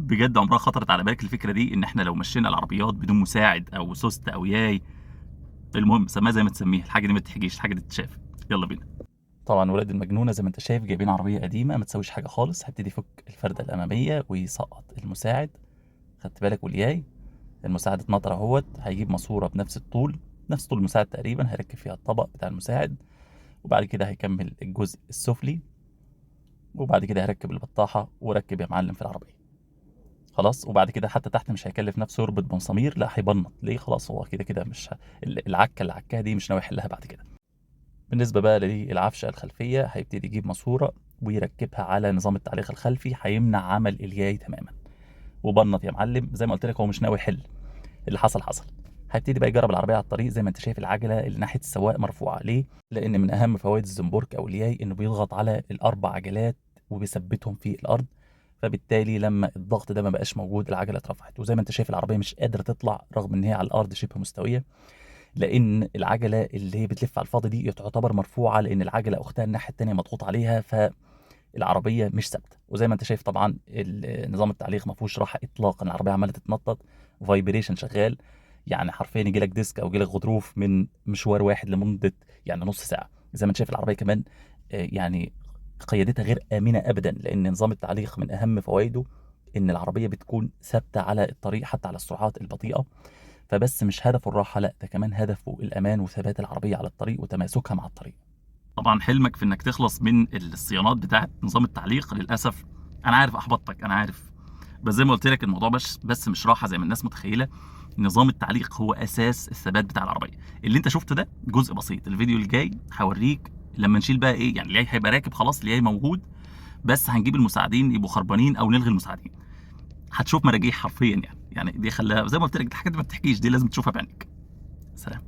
بجد عمرها خطرت على بالك الفكره دي ان احنا لو مشينا العربيات بدون مساعد او سوست او ياي؟ المهم سميها زي ما تسميها، الحاجه دي ما تحكيش، الحاجه دي تتشاف. يلا بينا. طبعا ولاد المجنونه زي ما انت شايف جايبين عربيه قديمه ما تسويش حاجه خالص. هبتدي يفك الفرده الاماميه ويسقط المساعد، خدت بالك؟ والياي المساعد اتنطر اهوت. هيجيب ماسوره بنفس الطول، نفس طول المساعد تقريبا، هيركب فيها الطبق بتاع المساعد، وبعد كده هيكمل الجزء السفلي، وبعد كده هيركب البطاحه وركب يا معلم في العربيه. خلاص. وبعد كده حتى تحت مش هيكلف نفسه يربط بمسامير، لا هيبنط. ليه؟ خلاص هو كده كده مش العكه اللي عكاها دي مش ناوي يحلها بعد كده. بالنسبه بقى للعفشه الخلفيه، هيبتدي يجيب ماسوره ويركبها على نظام التعليق الخلفي، هيمنع عمل الياي تماما. وبنط يا معلم. زي ما قلت لك هو مش ناوي يحل، اللي حصل حصل. هيبتدي بقى يجرب العربيه على الطريق. زي ما انت شايف العجله اللي ناحيه السواق مرفوعه. ليه؟ لان من اهم فوائد الزنبرك او الياي انه بيضغط على الاربع عجلات وبيثبتهم في الارض، فبالتالي لما الضغط ده ما بقاش موجود العجله اترفعت. وزي ما انت شايف العربيه مش قادره تطلع رغم ان هي على الارض شبه مستويه، لان العجله اللي هي بتلف على الفاضي دي تعتبر مرفوعه، لان العجله اختها الناحيه الثانيه مضغوط عليها، فالعربيه مش ثابته. وزي ما انت شايف طبعا نظام التعليق ما فيهوش راحه اطلاقا، العربيه عماله تتنطط وفايبريشن شغال. يعني حرفيا يجي لك ديسك او يجي لك غضروف من مشوار واحد لمده يعني نص ساعه. زي ما انت شايف العربيه كمان يعني قيادتها غير آمنة أبدا، لأن نظام التعليق من أهم فوائده إن العربية بتكون ثابتة على الطريق حتى على السرعات البطيئة. فبس مش هدفه الراحة، لا ده كمان هدفه الأمان وثبات العربية على الطريق وتماسكها مع الطريق. طبعا حلمك في إنك تخلص من الصيانات بتاعة نظام التعليق للأسف أنا عارف أحبطتك، أنا عارف. بس زي ما قلت لك الموضوع بس مش راحة زي ما الناس متخيلة. نظام التعليق هو أساس الثبات بتاع العربية. اللي أنت شفته ده جزء بسيط. الفيديو الجاي هوريك لما نشيل بقى إيه، يعني الياي هيبقى راكب خلاص، الياي موجود، بس هنجيب المساعدين يبقوا خربانين او نلغي المساعدين. هتشوف مراجيح حرفيا يعني دي خلاها زي ما قلت لك، الحاجات دي ما بتحكيش، دي لازم تشوفها بعينك. سلام.